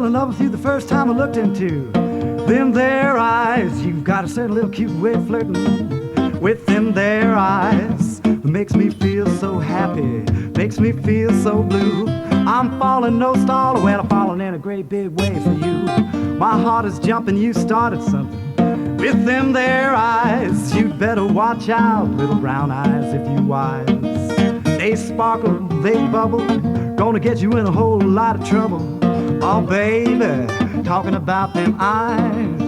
fell in love with you the first time I looked into them there eyes. You've got a certain little cute way of flirting with them there eyes. It makes me feel so happy, makes me feel so blue. I'm falling no stall, well I'm falling in a great big way for you. My heart is jumping, you started something with them there eyes. You'd better watch out, little brown eyes, if you wise. They sparkle, they bubble, gonna get you in a whole lot of trouble. Oh baby, talking about them eyes.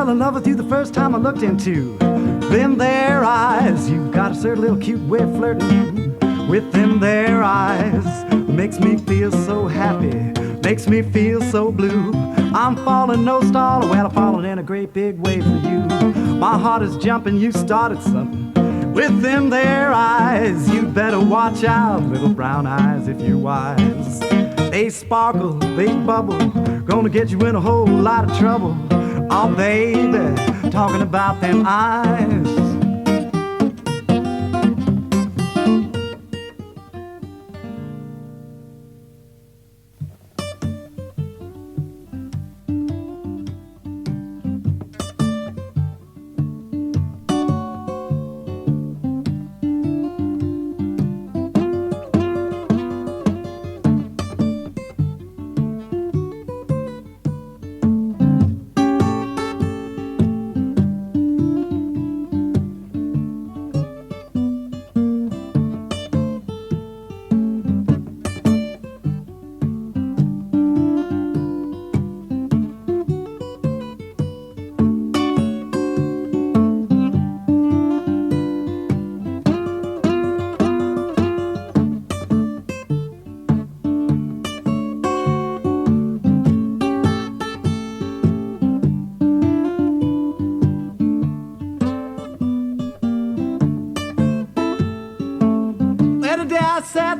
In love with you the first time I looked into them there eyes. You've got a certain little cute way of flirting with them there eyes. It makes me feel so happy, makes me feel so blue. I'm falling no stall, well I'm falling in a great big way for you. My heart is jumping, you started something with them there eyes. You better watch out, little brown eyes, if you're wise. They sparkle, they bubble, gonna get you in a whole lot of trouble. Oh baby, talking about them eyes.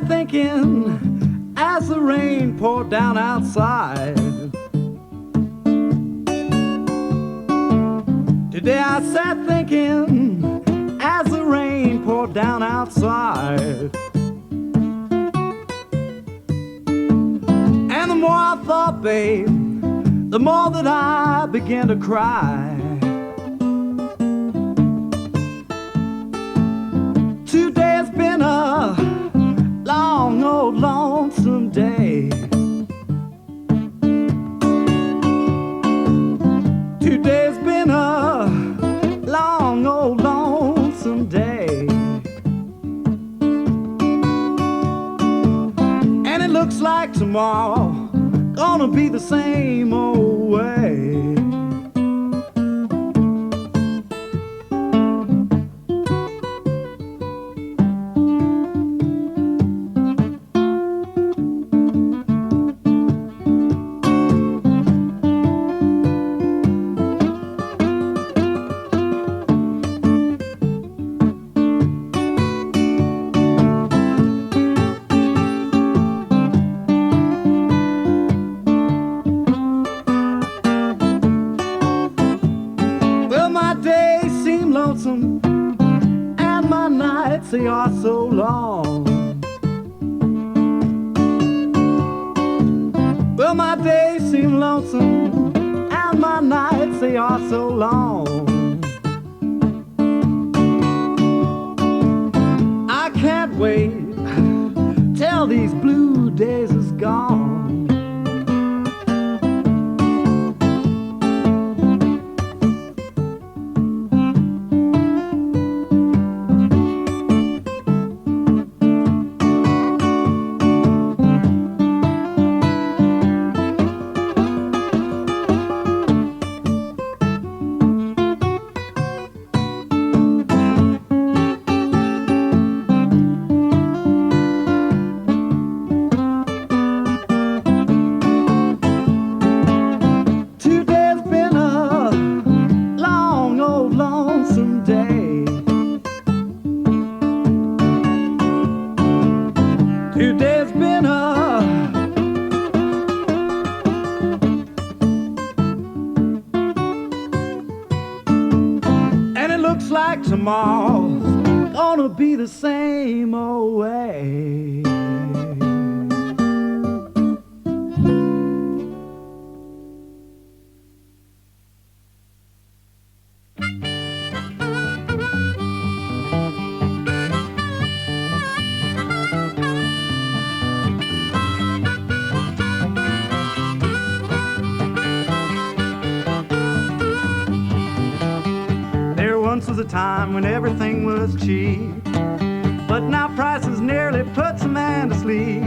Thinking as the rain poured down outside. Today I sat thinking as the rain poured down outside. And the more I thought, babe, the more that I began to cry. Today's been a long old lonesome day. Today's been a long old lonesome day. And it looks like tomorrow gonna be the same old way. And my nights, they are so long. Well, my days seem lonesome, and my nights, they are so long. I can't wait till these blue days is gone. like tomorrow's gonna be the same old way. Once was a time when everything was cheap, but now prices nearly puts a man to sleep.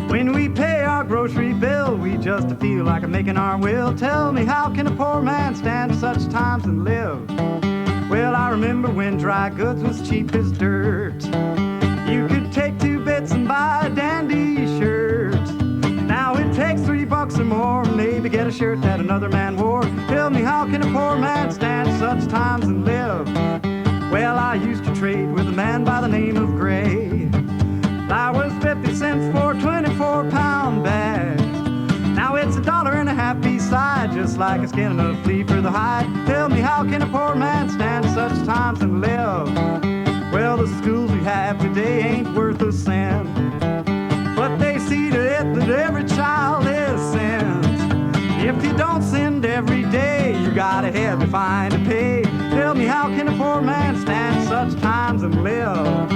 When we pay our grocery bill, we just feel like making our will. Tell me, how can a poor man stand such times and live? Well, I remember when dry goods was cheap as dirt. You could take 2 bits and buy a dandy shirt. Now it takes $3 or more, maybe get a shirt that another man wore. Tell me, how can a poor man stand such times and live? Well, I used to trade with a man by the name of Gray. I was 50 cents for a 24-pound bag. Now it's $1.50 beside, just like a skin and a flea for the hide. Tell me, how can a poor man stand such times and live? Well, the schools we have today ain't worth a cent, but they see to it that every child is sent. If you don't send every day, you got a heavy fine to pay. Tell me, how can a poor man stand such times and live?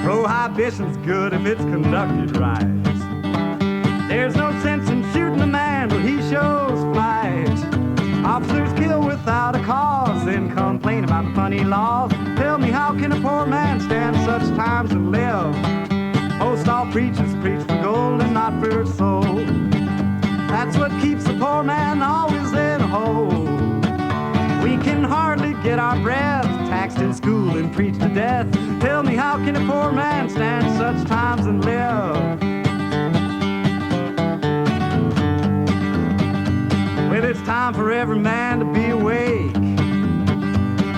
Prohibition's good if it's conducted right. There's no sense in shooting a man till he shows fight. Officers kill without a cause, then complain about the funny laws. Tell me, how can a poor man stand such times and live? Most all preachers preach for gold and not for soul. That's what keeps the poor man always in a hole. We can hardly get our breath, taxed in school and preached to death. Tell me, how can a poor man stand such times and live? Well, it's time for every man to be awake.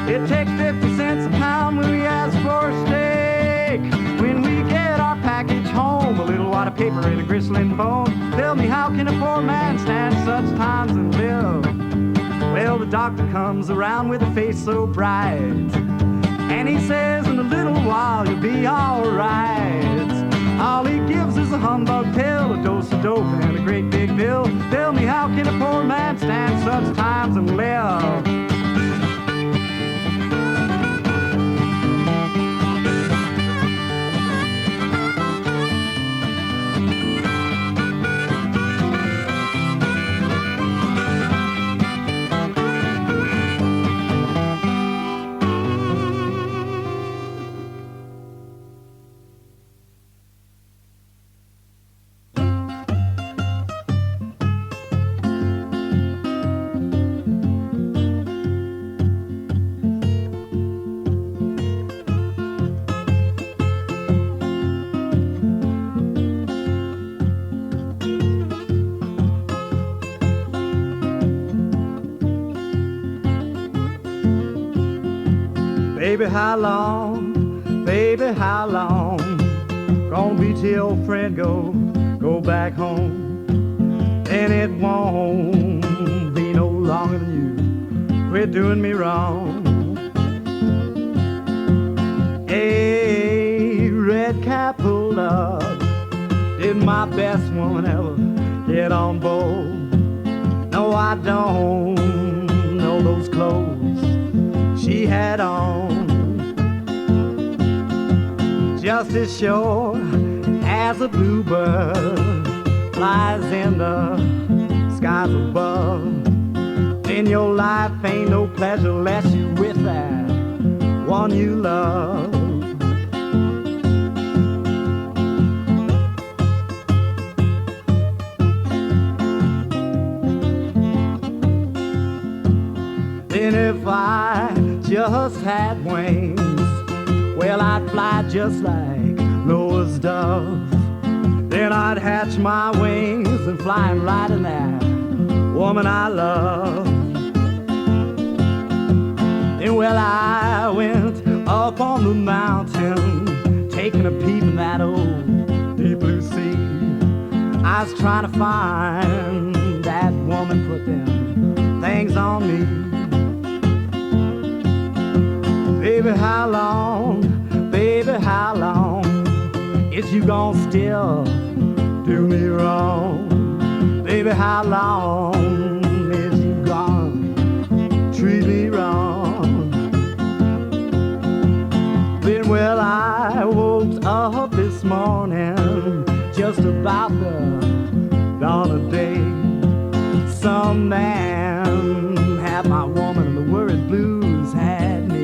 It takes 50 cents a pound when we ask for a steak. When we get our package home, a little wad of paper and a gristling bone. Tell me, how can a poor man stand such times and live? Well, the doctor comes around with a face so bright, and he says, in a little while you'll be alright. All he gives is a humbug pill, a dose of dope, and a great big bill. Tell me, how can a poor man stand such times and live? Baby, how long, gonna be till old friend go back home? And it won't be no longer than you quit doing me wrong. A red cap pulled up, did my best woman ever get on board? No, I don't know those clothes she had on. Just as sure as a bluebird flies in the skies above, in your life ain't no pleasure less you with that one you love. Then if I just had wings, well, I'd fly just like Noah's dove. Then I'd hatch my wings and fly and ride in that woman I love. Well, I went up on the mountain, taking a peep in that old deep blue sea. I was trying to find that woman put them things on me. Baby, how long is you gonna still do me wrong? Baby, how long is you gonna treat me wrong? Then, well, I woke up this morning just about the dawn of day. Some man had my woman and the worried blues had me.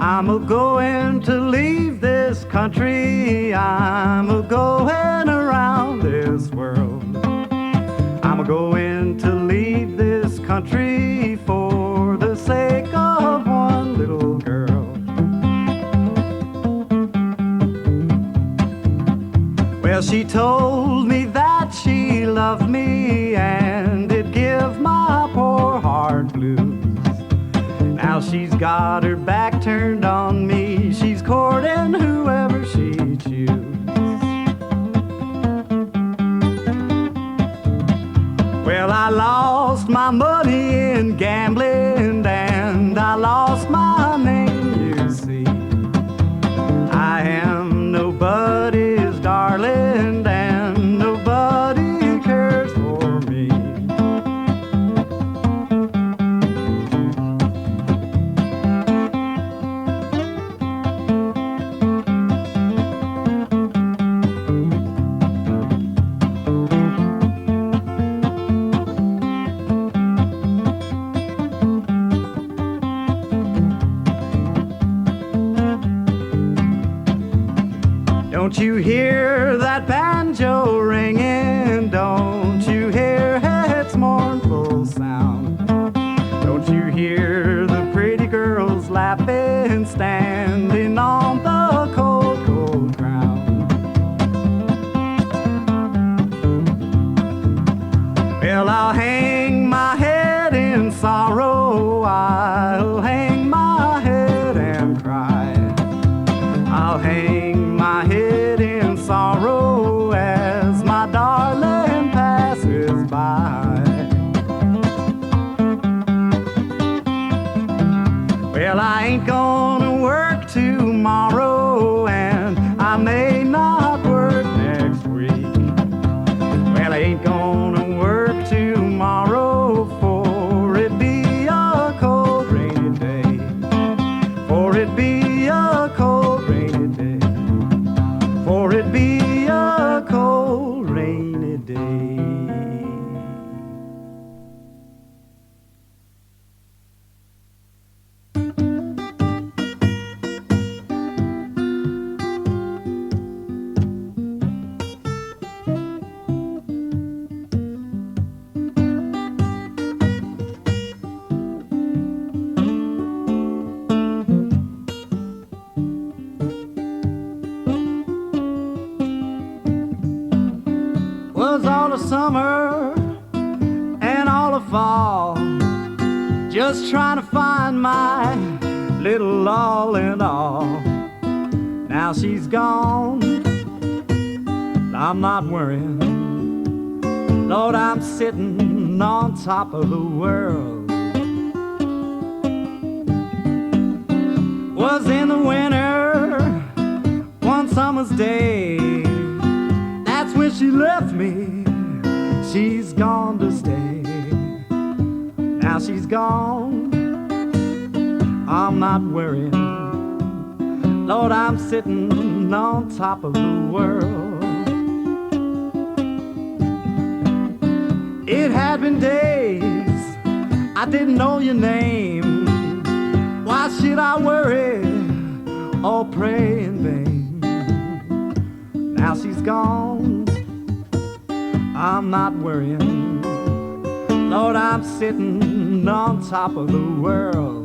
I'm a-going to leave this country, I'm a-going around this world. I'm a-going to leave this country for the sake of one little girl. Well, she told me that she loved me and it'd give my poor heart blues. Now she's got her back turned on me, she's courting whoever she chooses. Well, I lost my money in gambling and I lost my name, you see. I am nobody's darling and nobody cares for me. Don't you hear that banjo ringing? Don't you hear its mournful sound? Don't you hear the pretty girls laughing, standing on the cold, cold ground? Well, I'll hang my head in sorrow, I'll hang my head and cry. I'll hang my head in sorrow as my darling passes by. Well, I ain't gonna work tomorrow and I may not work next week. Well, I ain't gonna work tomorrow for it be a cold rainy day. For it be a cold rainy day. For it be a cold rainy day. Was all the summer and all the fall, just trying to find my little all in all. Now she's gone, I'm not worrying. Lord, I'm sitting on top of the world. Was in the winter, one summer's day. That's when she left me, she's gone to stay. Now she's gone, I'm not worrying. Lord, I'm sitting on top of the world. It had been days I didn't know your name. Why should I worry or pray in vain? Now she's gone, I'm not worrying. Lord, I'm sitting on top of the world.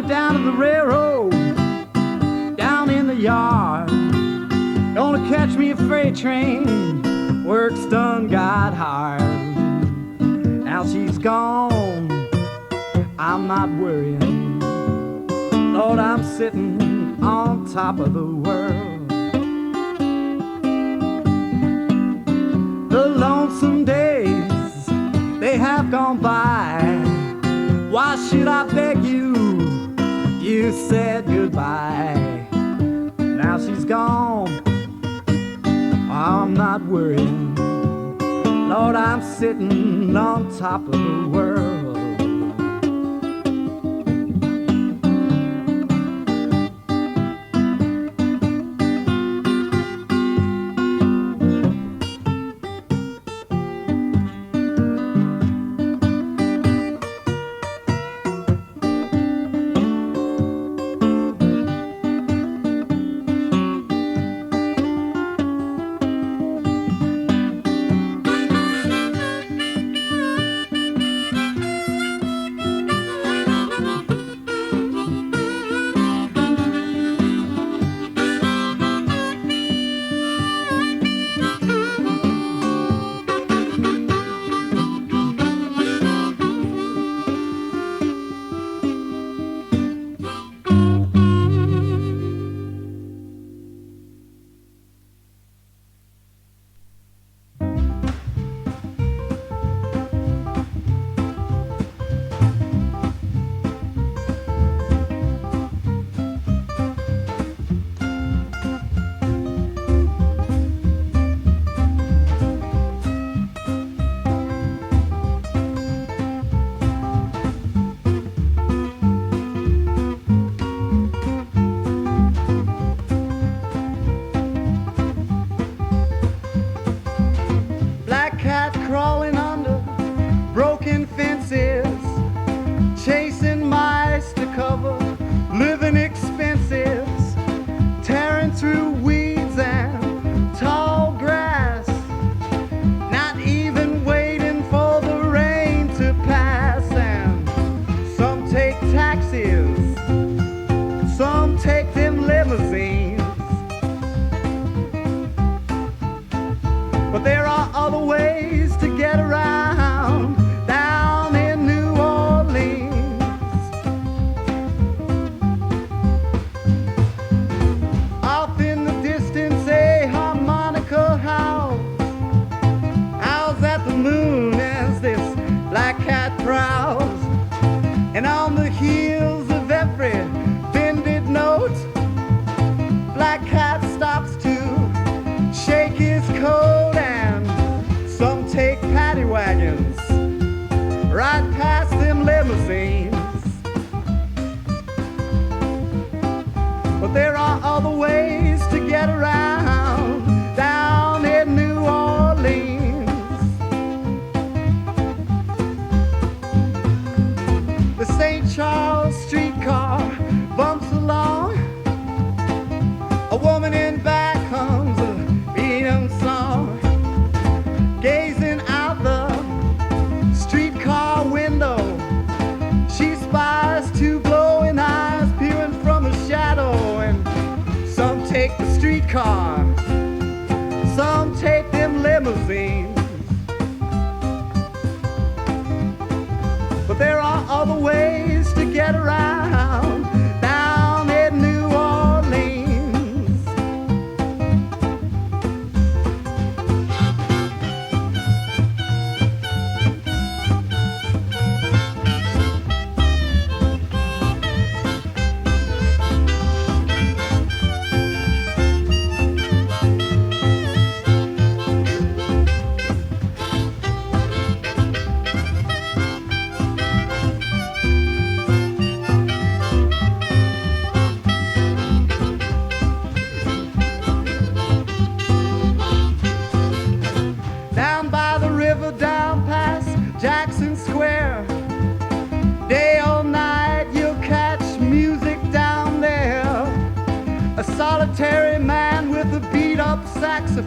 Down to the railroad, down in the yard, gonna catch me a freight train, work's done, got hard. Now she's gone, I'm not worrying. Lord, I'm sitting on top of the world. The lonesome days, they have gone by. Why should I beg you? You said goodbye. Now she's gone, I'm not worrying. Lord, I'm sitting on top of the world. Crawling under broken fences, chasing mice to cover living expenses, tearing through weeds and tall grass, not even waiting for the rain to pass. And some take taxis, some take them limousines, but there are other ways to get around down in New Orleans. Off in the distance a harmonica howls at the moon as this black cat prowls, and on the heels of every bended note, black cat stops to shake his coat. And some take paddy wagons right past them limousines, but there are other ways to get around down in New Orleans. The St. Charles streetcar bumps along, a woman in back hums a beat-em song, gazing out the streetcar window. She spies two glowing eyes peering from a shadow. And some take the streetcar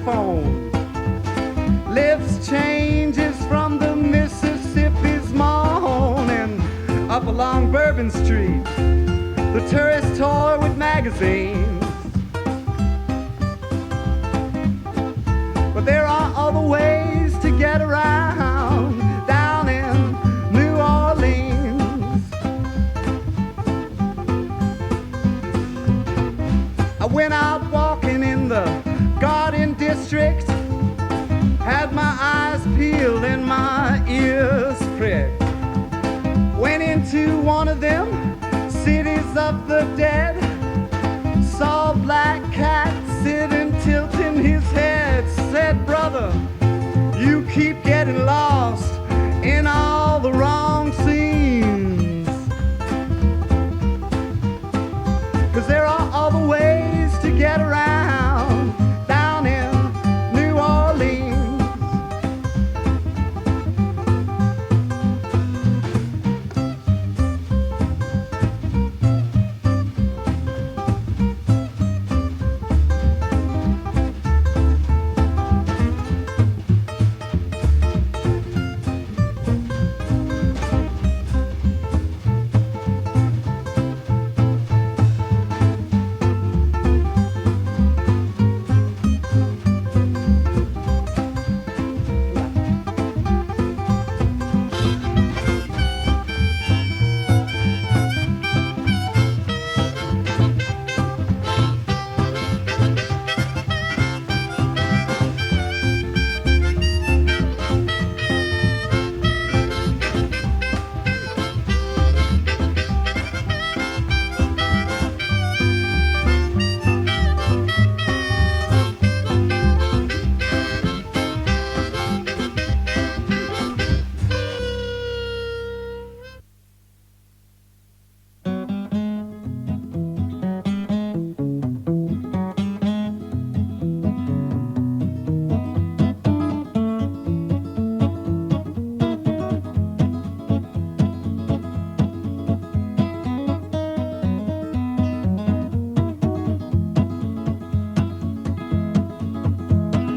saxophone. Lips changes from the Mississippi's moan, and up along Bourbon Street, the tourists toy with magazines. But there are other ways to get around down in New Orleans. I went out walking in the Garden District, had my eyes peeled and my ears pricked. Went into one of them cities of the dead, saw a black cat sitting tilting his head. Said, brother, you keep getting lost in all the wrong scenes, 'cause there are other ways to get around down in New Orleans.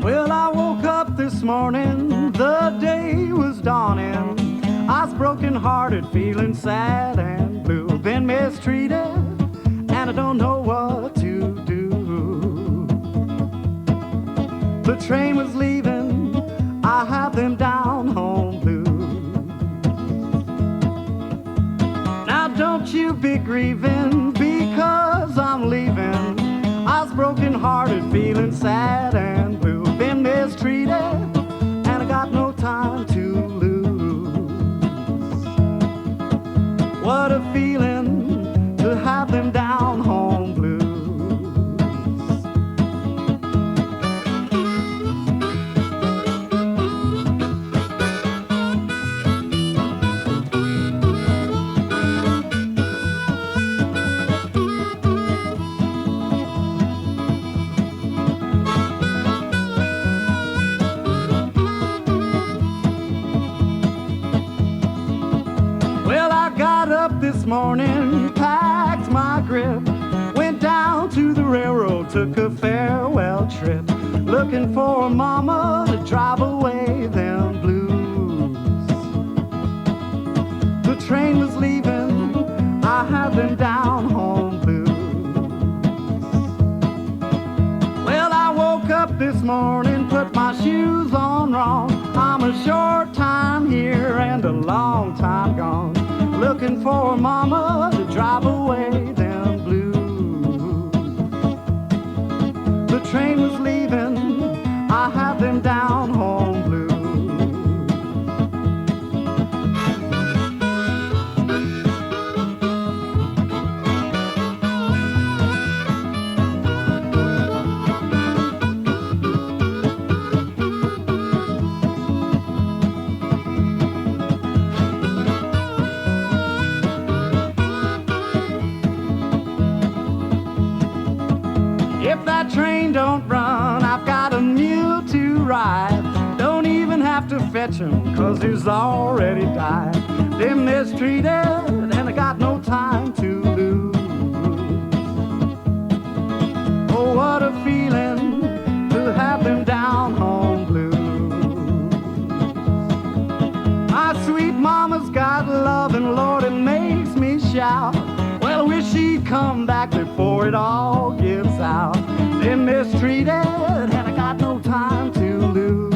Well, I woke up this morning, the day was dawning. I was broken-hearted, feeling sad and blue. Been mistreated, and I don't know what to do. The train was leaving, I have them down home blues. Now don't you be grieving because I'm leaving. I was broken-hearted, feeling sad and blue. Been mistreated, and I got no time to lose. What a feeling to have them down home blues. This morning, packed my grip, went down to the railroad, took a farewell trip, looking for mama to drive away them blues. The train was leaving, I had them down home blues. Well, I woke up this morning, put my shoes on wrong. I'm a short time here and a long time gone, looking for mama to drive away them blues. The train was leaving, I have them down home blues. If that train don't run, I've got a mule to ride. Don't even have to fetch him, 'cause he's already died. Been mistreated, and I got no time to lose. Oh, what a feeling to have them down My sweet mama's got love, and Lord, it makes me shout. Well, I wish she'd come back before it all gives out. Been mistreated, and I got no time to lose.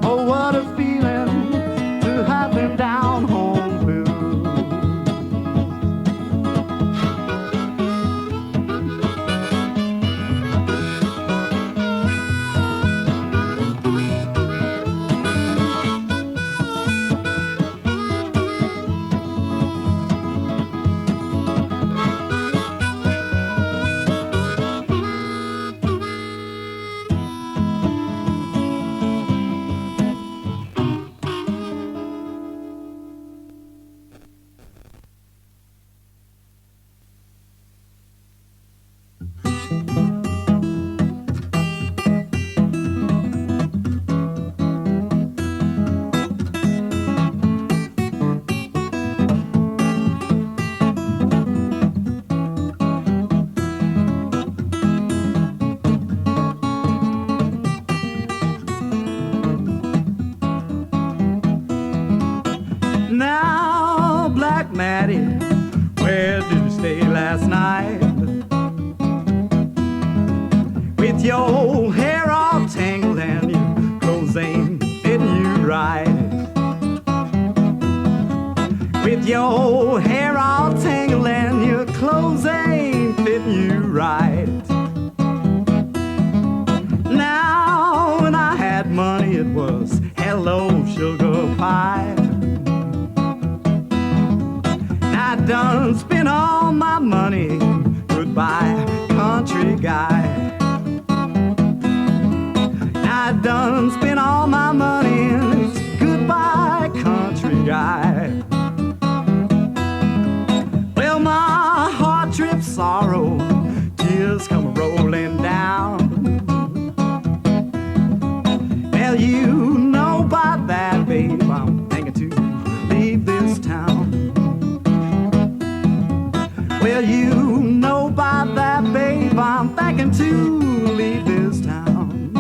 Oh, what a feeling to have been down home blue. Now, Black Mattie, where did you stay last night? With your hair all tangled and your clothes ain't fitting you right. With your hair all tangled and your clothes ain't fitting you right. Now, when I had money, it was hello, sugar pie. I done spent all my money, goodbye, country guy. I done spent all my money, goodbye, country guy. Well, my heart drips sorrow, tears come rolling down. Well, you know about that, babe, I'm thinking to leave this town. Well, you know about that, babe, I'm thinking to leave this town.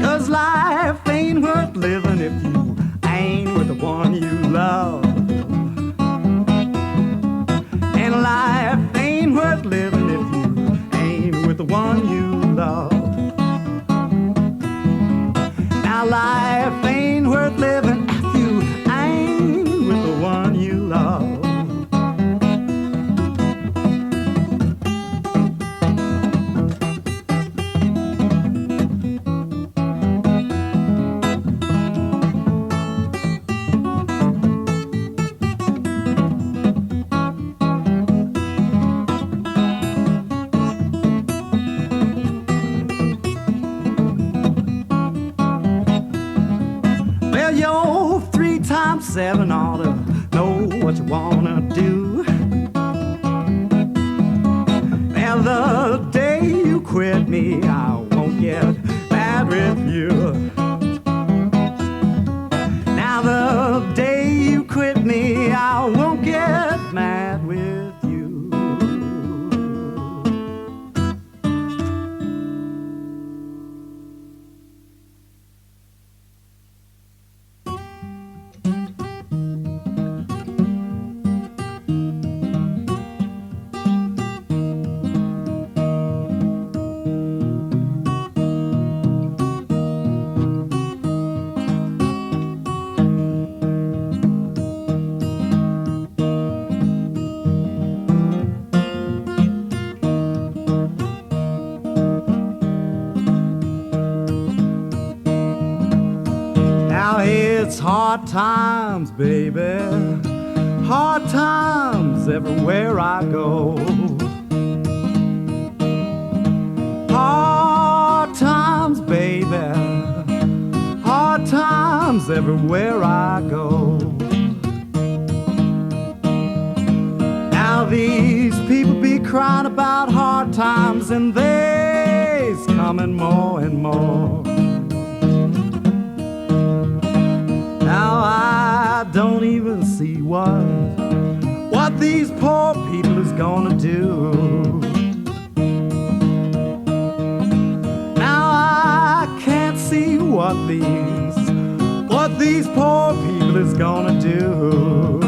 'Cause life ain't worth living if you ain't with the one you love. And life ain't worth living if you ain't with the one you love. Now life ain't worth living if you ain't with the one you love. Well, you're 3 times 7 ought to know what you wanna do. And the day you quit me, I won't get mad with you. Now the day you quit me, I won't get mad with you. Now it's hard times, baby, hard times everywhere I go. Hard times, baby, hard times everywhere I go. Now these people be crying about hard times, and they's coming more and more. Now I don't even see what these poor people is gonna do. Now I can't see what what these poor people is gonna do.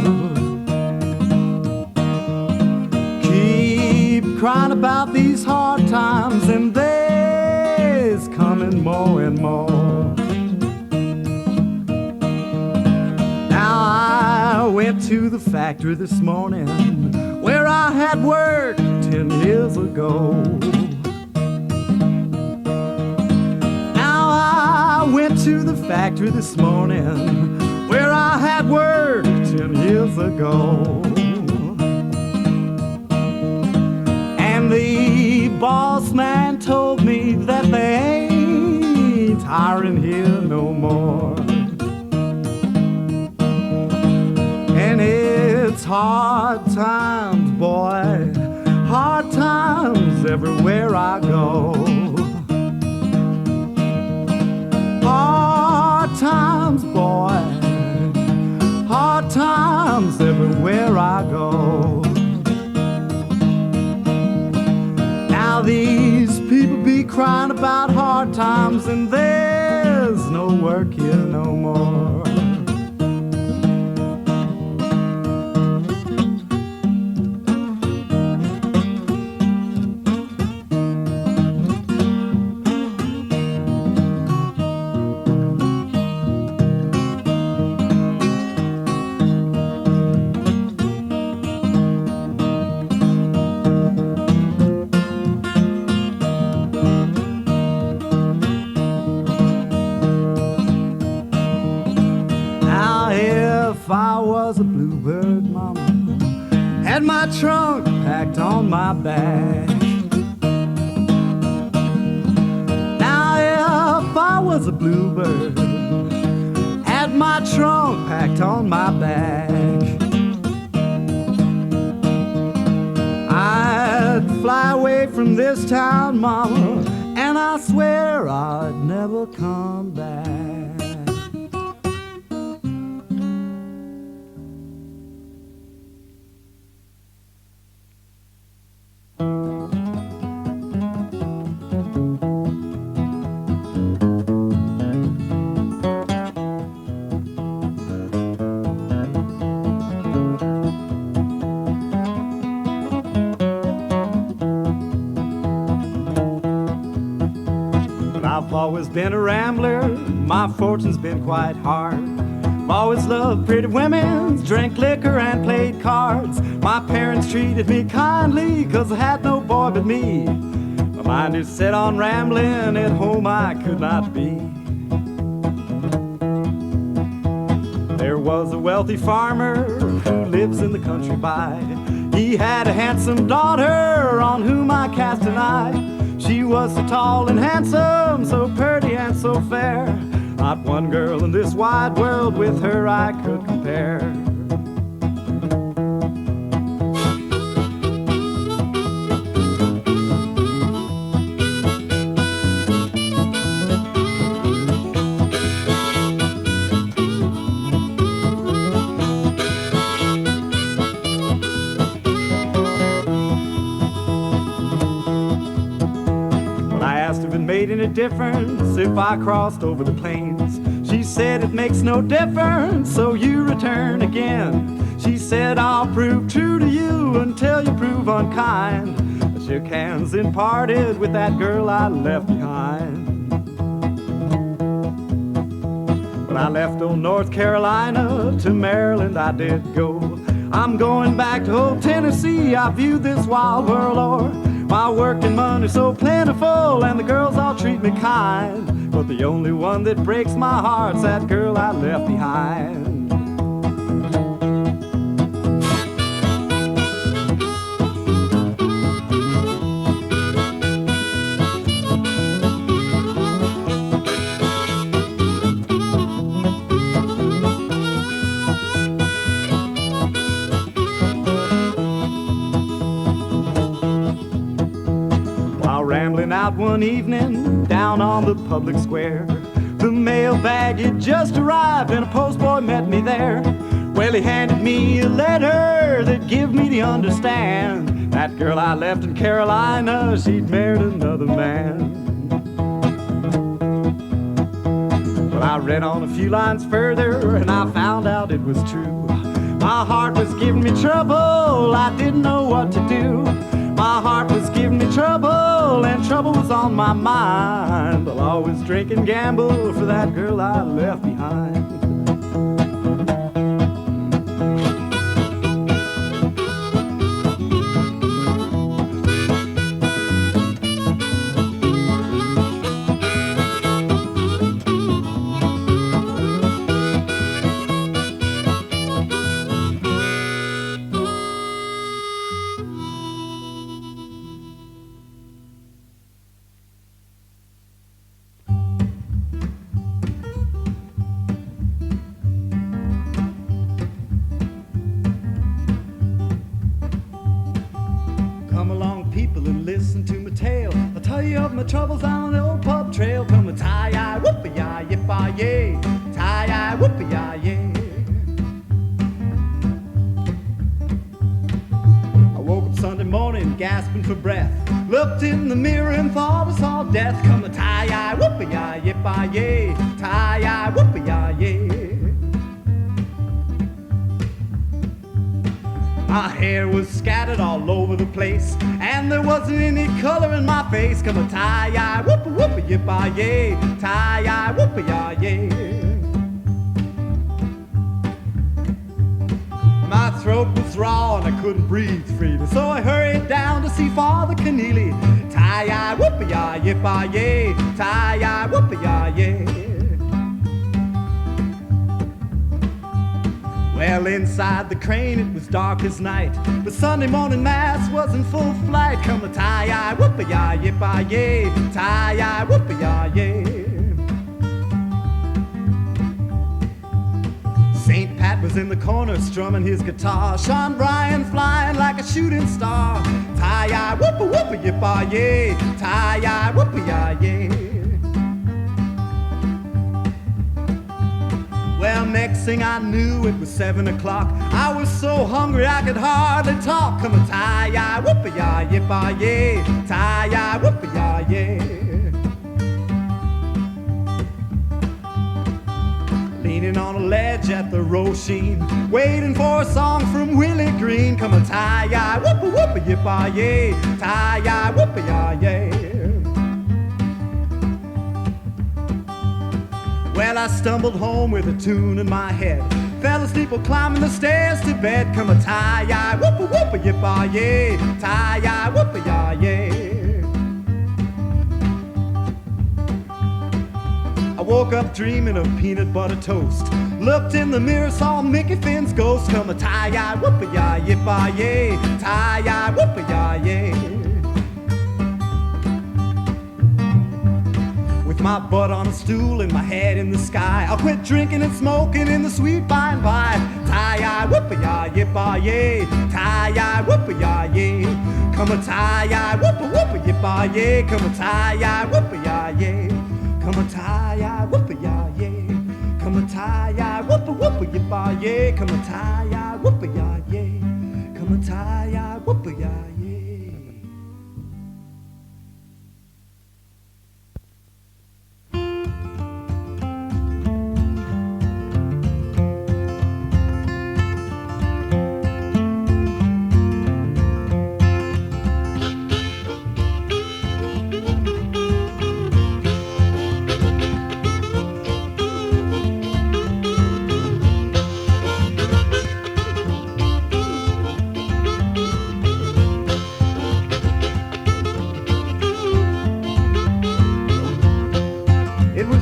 Keep crying about these hard times, and they's coming more and more. Now I went to the factory this morning where I had worked 10 years ago. I went to the factory this morning where I had worked 10 years ago. And the boss man told me that they ain't hiring here no more. And it's hard times, boy, hard times everywhere I go. Hard times, boy, hard times everywhere I go. Now these people be crying about hard times, and there's no work here no more. If I was a bluebird, mama, had my trunk packed on my back. Now if I was a bluebird, had my trunk packed on my back, I'd fly away from this town, mama, and I swear I'd never come back. I've always been a rambler, my fortune's been quite hard. I've always loved pretty women, drank liquor and played cards. My parents treated me kindly, 'cause I had no boy but me. My mind is set on rambling, at home I could not be. There was a wealthy farmer who lives in the country by. He had a handsome daughter on whom I cast an eye. She was so tall and handsome, so pretty and so fair. Not one girl in this wide world with her I could compare. Made any difference if I crossed over the plains? She said it makes no difference, so you return again. She said I'll prove true to you until you prove unkind. I shook hands and parted with that girl I left behind. When I left old North Carolina, to Maryland I did go. I'm going back to old Tennessee, I view this wild world o'er. My work and money's so plentiful, and the girls all treat me kind. But the only one that breaks my heart's that girl I left behind. Rambling out one evening down on the public square, the mailbag had just arrived and a postboy met me there. Well, he handed me a letter that give me to understand that girl I left in Carolina, she'd married another man. I read on a few lines further and I found out it was true. My heart was giving me trouble, I didn't know what to do. My heart was giving me trouble and trouble was on my mind. Well, I was drink and gamble for that girl I left behind. Troubles on the old pub trail. Come a tie-yi, whoopee-yi, yip-yi-yay. Tie-yi, whoopee-yi-yay. I woke up Sunday morning gasping for breath. Looked in the mirror and thought I saw death. Come a tie-yi, whoopee-yi, yip-yi-yay. Tie-yi, whoopee-yi-yay. My hair was scattered all over the place, and there wasn't any color in my face. Come a tie-yi, whoopee-whoopee, yip-yi-yay. Tie-yi, whoopee-yi-yay. My throat was raw and I couldn't breathe freely, so I hurried down to see Father Keneally. Tie-yi, whoopee-yi, yip-yi-yay. Tie-yi, whoopee-yi-yay. Well, inside the crane it was dark as night, but Sunday morning mass was in full flight. Come a tie-yi, whoopee-yi, yip-yi-yay. Tie-yi, whoopee-yi-yay. St. Pat was in the corner strumming his guitar. Sean Bryan flying like a shooting star. Tie-yi, whoopee-whoopee, yip-yi-yay. Tie-yi, whoopee-yi-yay. Well, next thing I knew, it was 7 o'clock. I was so hungry I could hardly talk. Come a tie-yi, whoopee-yi, yip-yi-yay. Tie-yi, whoopee-yi-yay. Leaning on a ledge at the Roisin, waiting for a song from Willie Green. Come a tie-yi, whoopee-whoopee, yip-yi-yay. Tie-yi, whoopee-yi-yay. Well, I stumbled home with a tune in my head. Fell asleep while climbing the stairs to bed. Come a tie-yi, whoopee-whoopee, yip-yi-yay. Tie-yi, whoopee-yi-yay. I woke up dreaming of peanut butter toast. Looked in the mirror, saw Mickey Finn's ghost. Come a tie-yi, whoopee-yi, yip-yi-yay. Tie-yi, whoopee-yi-yay. My butt on a stool and my head in the sky, I'll quit drinking and smoking in the sweet by and by. Tie-yi, whoopee-yi, yip-yi-yay. Tie-yi, whoopee-yi-yay. Come a tie-yi, whoopee-whoopee, yip-yi-yay. Come a tie-yi, whoopee-yi-yay. Come a tie-yi, whoopee-yi-yay. Come a tie-yi, whoopee-whoopee, yip-yi-yay. Come a tie-yi, whoopee-yi-yay. Come a tie-yi, whoopee-yi-yay.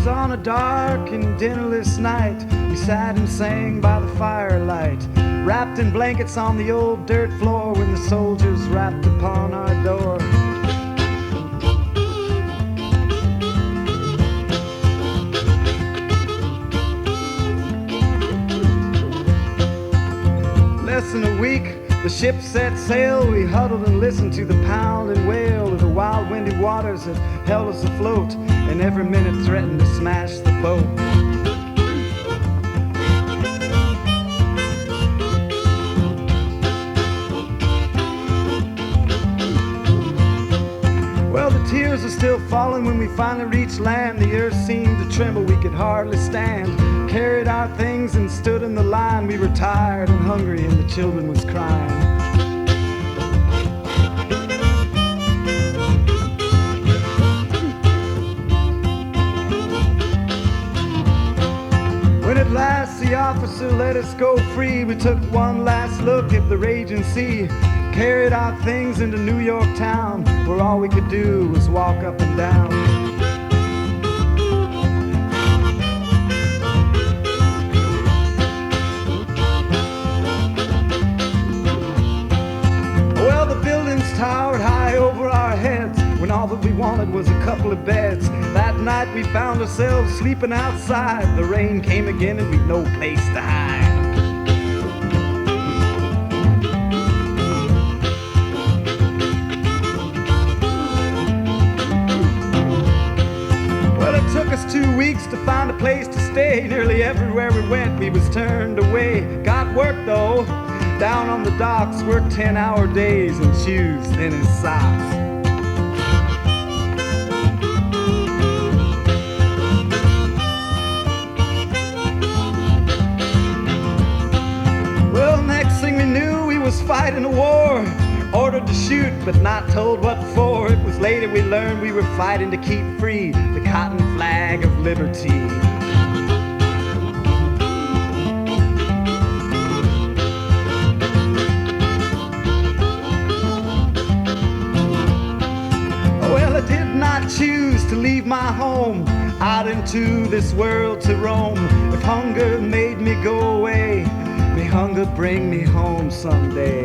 On a dark and dinnerless night, we sat and sang by the firelight, wrapped in blankets on the old dirt floor when the soldiers rapped upon our door. Less than a week, the ship set sail. We huddled and listened to the pound and wail of the wild windy waters that held us afloat, and every minute threatened to smash the boat. Well, the tears are still falling when we finally reached land. The earth seemed to tremble, we could hardly stand. line. We were tired and hungry and the children was crying. When at last the officer let us go free, we took one last look at the raging sea, carried our things into New York town, where all we could do was walk up and down. Well, the buildings towered high over our heads, when all that we wanted was a couple of beds. That night we found ourselves sleeping outside. The rain came again and we'd no place to hide. Well, it took us 2 weeks to find a place to stay. Nearly everywhere we went we was turned away. Got work though, down on the docks, worked 10-hour days in shoes thin as socks. Was fighting a war, ordered to shoot but not told what for. It was later we learned we were fighting to keep free the cotton flag of liberty. Well, I did not choose to leave my home, out into this world to roam. If hunger made me go away, may hunger bring me home someday.